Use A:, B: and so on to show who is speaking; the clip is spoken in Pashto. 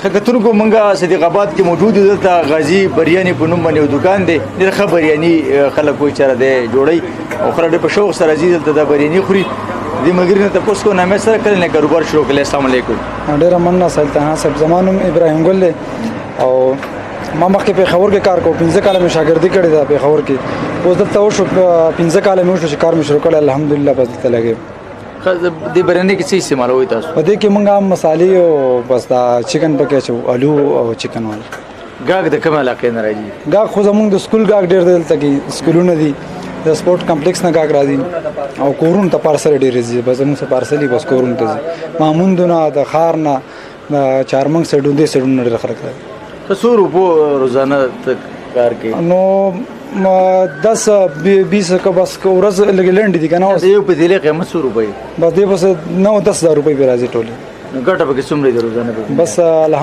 A: کتونکو منګه صدیق آباد کې موجود دي دلته غازی بریانی په نوم باندې یو دکان دی ډېر ښه بریانی خلک وایي چېرې دی جوړوي او خلک ډېر په شوق سره ځي دلته دا بریانی خوري دې ملګري نه تپوس کوم نامې سره کله نه کاروبار شروع کړی. السلام علیکم.
B: ډېره مننه سلطان صاحب. زما نوم ابراهیم ګل دی او ما مخکې پېښور کې کار کوم. 15 کاله مې شاګردي کړې ده پېښور کې. اوس دلته وشو 15 کاله مې وشو چې کار مې شروع کړی. الحمدلله بس دلته لګېم.
A: دې بریانی کې څه استعمالوئ تاسو؟
B: په دې کې موږ هم مسالې او بس دا چکن پکې اچو آلو او چکن والا.
A: ګاګ د کومه علاقې نه راځي؟
B: ګاګ خو زموږ د سکول ګاګ ډېر دی دلته کې سکولونه دي د سپورټ کمپلیکس نه ګاګ راځي او کورونو ته پارسل ډېر راځي. بس زموږ څه پارسلي بس کورونو ته ځي. ماموندونه د ښار نه د چارمنګ سایډونو دې سایډونو ډېر خلک راځي.
A: ته څو روپو روزانه کار کوي؟
B: نو 10-20 که بس که ورځ لږ لنډ دي که نه
A: د یو پتیلې قیمت څو روپۍ؟
B: بس دې بس 9-10 هزار روپۍ پرې راځي ټولې.
A: نو ګټه پکې څومره ده روزانه؟
B: بس